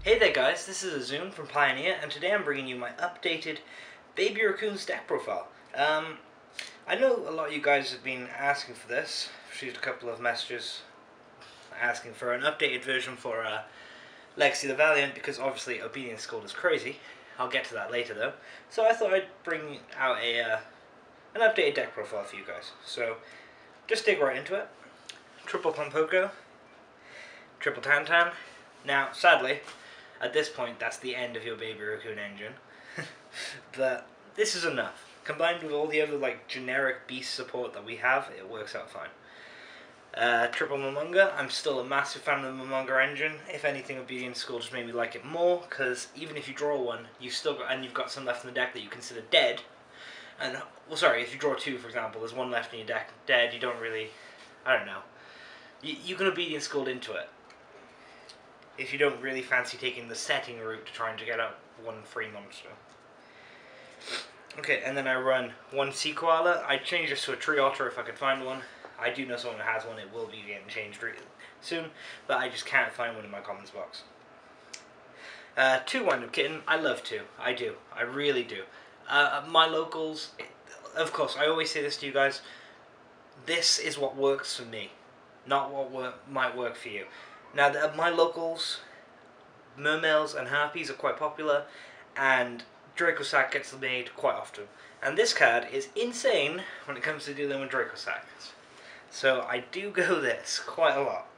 Hey there guys, this is Zoom from Pioneer, and today I'm bringing you my updated Baby Raccoon's deck profile. I know a lot of you guys have been asking for this. I've received a couple of messages asking for an updated version for Legacy the Valiant, because obviously Obedience Gold is crazy. I'll get to that later though. So I thought I'd bring out an updated deck profile for you guys. So just dig right into it. Triple Pompoko, Triple Tantan. Now, sadly, at this point, that's the end of your Baby Raccoon engine. But this is enough. Combined with all the other generic beast support that we have, it works out fine. Triple Momonga, I'm still a massive fan of the Momonga engine. If anything, Obedience School just made me like it more, because even if you draw one, you've got some left in the deck that you consider dead. And, well, sorry, if you draw two, for example, there's one left in your deck dead, you don't really, I don't know. You can Obedience School into it, if you don't really fancy taking the setting route to trying to get out one free monster. Okay, and then I run one Sea Koala. I'd change this to a Tree Otter if I could find one. I do know someone who has one. It will be getting changed soon, but I just can't find one in my commons box. Two Wind Up Kitten. I love two. I do. I really do. My locals, of course, I always say this to you guys, this is what works for me, not what might work for you. Now, my locals, Mermails and Harpies are quite popular, and Dracosac gets made quite often. And this card is insane when it comes to dealing with Dracosacs. So I do go this quite a lot.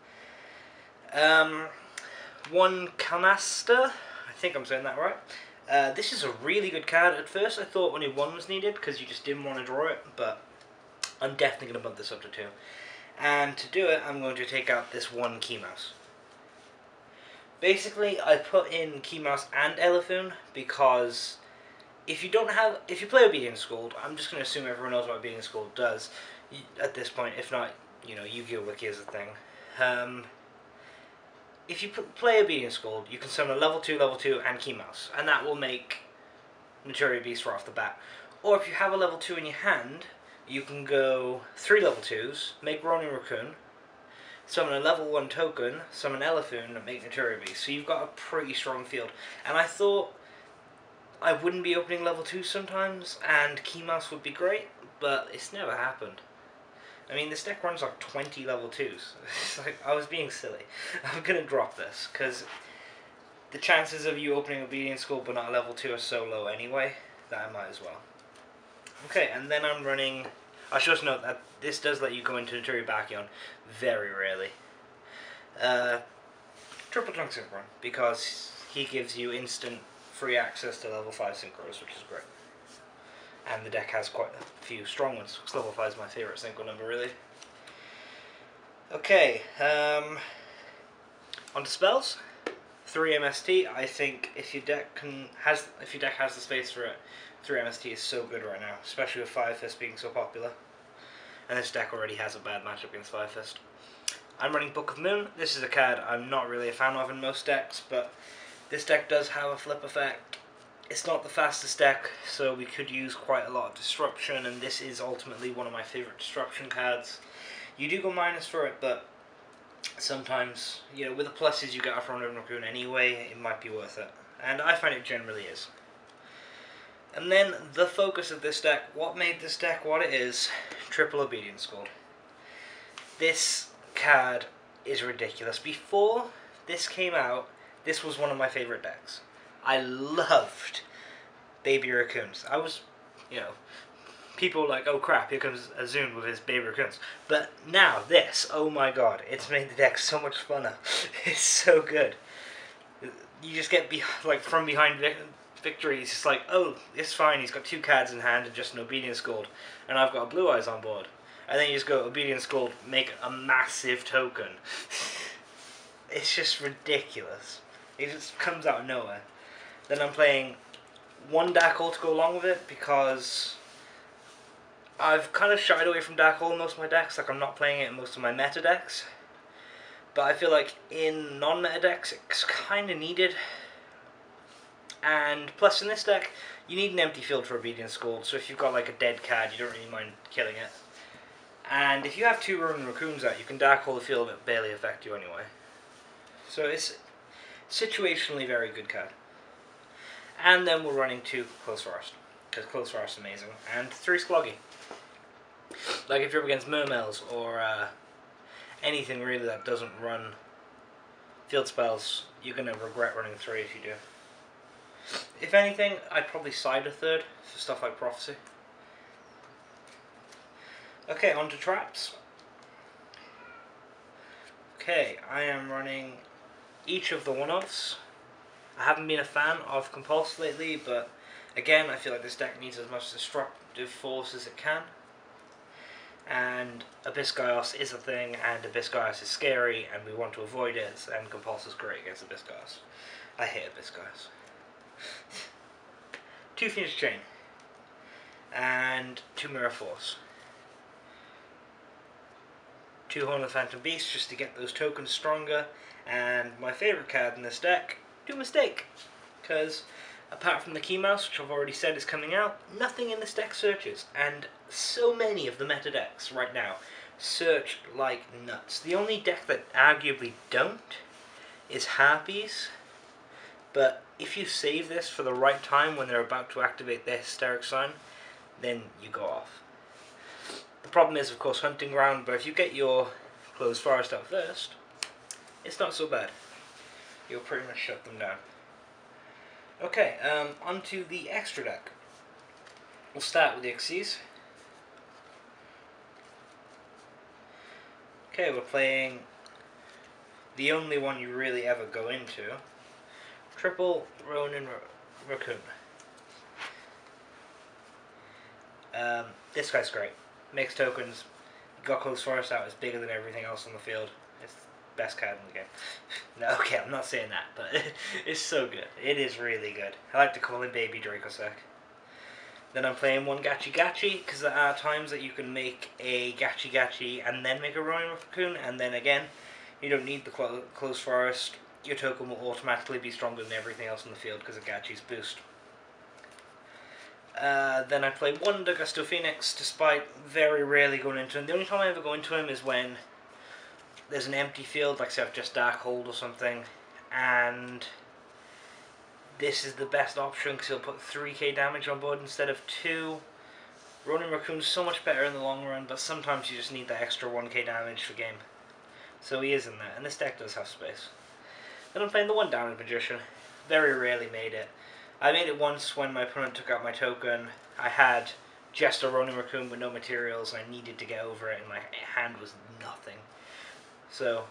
One Canasta, I think I'm saying that right. This is a really good card. At first I thought only one was needed because you just didn't want to draw it, but I'm definitely going to bump this up to two. And to do it, I'm going to take out this one Key Mouse. Basically, I put in Key Mouse and Elephant because if you play Obedience Gold, I'm just going to assume everyone knows what Obedience Gold does at this point. If not, Yu-Gi-Oh! Wiki is a thing. If you play Obedience Gold, you can summon a level 2, and Key Mouse, and that will make Materia Beast right off the bat. Or if you have a level 2 in your hand, you can go 3 level 2s, make Ronin Raccoon, summon a level 1 token, summon Elephant, and make Materia Beast. So you've got a pretty strong field. And I thought I wouldn't be opening level 2 sometimes, and Key Mouse would be great, but it's never happened. I mean, this deck runs like 20 level 2s. It's like, I was being silly. I'm going to drop this, because the chances of you opening Obedience School but not a level 2 are so low anyway, that I might as well. Okay, and then I'm running... I should just note that this does let you go into Naturi Bacchion very rarely. Triple Trunk Synchron, because he gives you instant free access to level 5 Synchros, which is great. And the deck has quite a few strong ones, because level 5 is my favourite Synchro number, really. Okay, on to spells. 3 MST. I think if your deck has the space for it, 3 MST is so good right now, especially with Fire Fist being so popular. And this deck already has a bad matchup against Fire Fist. I'm running Book of Moon. This is a card I'm not really a fan of in most decks, but this deck does have a flip effect. It's not the fastest deck, so we could use quite a lot of disruption, and this is ultimately one of my favourite disruption cards. You do go minus for it, but sometimes, with the pluses you get off Ronin Raccoon anyway, it might be worth it. And I find it generally is. And then the focus of this deck, what made this deck what it is, Triple Obedience Gold. This card is ridiculous. Before this came out, this was one of my favourite decks. I loved Baby Raccoons. I was, people were like, oh crap, here comes Azun with his Baby Raccoons. But now this, oh my god, it's made the deck so much funner. It's so good. You just get from behind victory. It's just like, oh, it's fine, he's got 2 cards in hand and just an Obedience Gold, and I've got a Blue Eyes on board. And then you just go Obedience Gold, make a massive token. It's just ridiculous. It just comes out of nowhere. Then I'm playing one Dark Hole to go along with it, because I've kind of shied away from Dark Hole in most of my decks. I'm not playing it in most of my meta decks. But I feel like in non-meta decks, it's kind of needed. And plus in this deck, you need an empty field for Obedience Gold, so if you've got a dead card, you don't really mind killing it. And if you have 2 Ronin Raccoons out, you can Dark Hole the field, it barely affect you anyway. So situationally very good card. And then we're running 2 Close Forest, because Close Forest is amazing, and 3 Skloggy. Like if you're up against Mermails or anything really that doesn't run field spells, you're going to regret running 3 if you do. If anything, I'd probably side a 3rd for stuff like Prophecy. Okay, on to traps. Okay, I am running each of the one-offs. I haven't been a fan of Compulse lately, but again, I feel like this deck needs as much destructive force as it can. And Abyss Gaios is a thing, and Abyss Gaios is scary, and we want to avoid it, and Compulse is great against Abyss Gaios. I hate Abyss Gaios. 2 Phoenix Chain, and 2 Mirror Force. 2 Horn of the Phantom Beast just to get those tokens stronger, and my favourite card in this deck, 2 Mistake, because apart from the Key Mouse, which I've already said is coming out, nothing in this deck searches, and so many of the meta decks right now search like nuts. The only deck that arguably don't is Harpies, but if you save this for the right time when they're about to activate their Hysteric Sign, then you go off. The problem is, of course, Hunting Ground, but if you get your Closed Forest out first, it's not so bad. You'll pretty much shut them down. Okay, onto the extra deck. We'll start with the Xyz. Okay, we're playing the only one you really ever go into. Triple Ronin Raccoon. This guy's great. Makes tokens. Got Close Forest out. It's bigger than everything else on the field. It's the best card in the game. No, okay, I'm not saying that, but it's so good. It is really good. I like to call him Baby Dracossack. Then I'm playing 1 Gachi Gachi, because there are times that you can make a Gachi Gachi and then make a Ronin Raccoon, and then again, you don't need the Close Forest. Your token will automatically be stronger than everything else in the field because of Gachi's boost. Then I play 1 D'Augusto Phoenix, despite very rarely going into him. The only time I ever go into him is when there's an empty field, like say I've just Darkhold or something, and this is the best option because he'll put 3k damage on board instead of 2. Ronin Raccoon's so much better in the long run, but sometimes you just need that extra 1k damage for game. So he is in there, and this deck does have space. Then I'm playing the 1 Damage Magician. Very rarely made it. I made it once when my opponent took out my token. I had just a Ronin Raccoon with no materials, and I needed to get over it, and my hand was nothing. So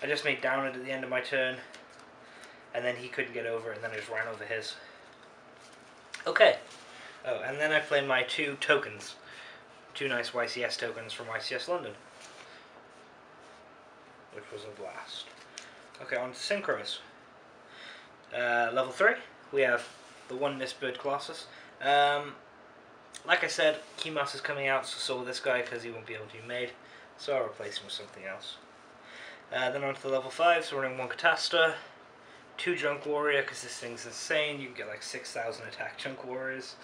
I just made down it at the end of my turn, and then he couldn't get over it, and then I just ran over his. Okay. Oh, and then I play my 2 tokens. 2 nice YCS tokens from YCS London, which was a blast. Okay, on to Synchros. Level 3, we have the 1 Mistbird Colossus. Like I said, Key Mouse is coming out, so will this guy, because he won't be able to be made. So I'll replace him with something else. Then on to the level 5, so we're running 1 Catasta, 2 Junk Warrior, because this thing's insane. You can get like 6,000 attack Junk Warriors.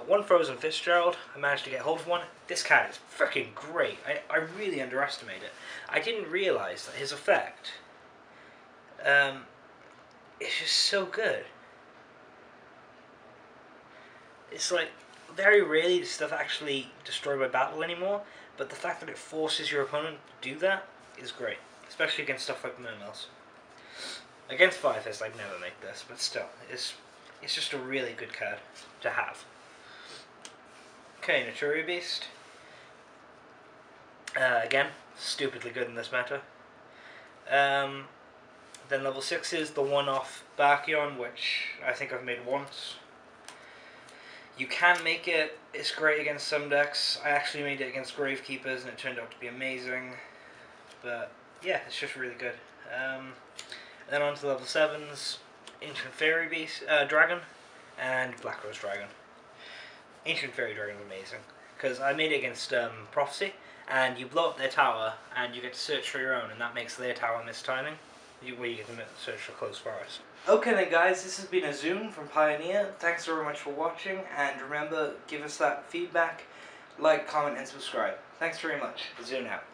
1 Frozen Fitzgerald. I managed to get hold of 1. This card is freaking great. I really underestimate it. I didn't realize that his effect, it's just so good. It's like, very rarely does stuff actually destroy by battle anymore, but the fact that it forces your opponent to do that is great, especially against stuff like Mermails. Against 5-Fist, I'd never make this, but still, it's just a really good card to have. Okay, Naturia Beast. Again, stupidly good in this meta. Then level 6 is the 1-off Barkion, which I think I've made once. You can make it. It's great against some decks. I actually made it against Gravekeepers, and it turned out to be amazing. But yeah, it's just really good. Then on to level 7s, Ancient Fairy Beast, Dragon, and Black Rose Dragon. Ancient Fairy Dragon is amazing, because I made it against Prophecy, and you blow up their tower, and you get to search for your own, and that makes their tower miss timing, where you get to search for Close Forest. Okay then guys, this has been Azun from Pioneer. Thanks very much for watching, and remember, give us that feedback, like, comment, and subscribe. Thanks very much. Azun out.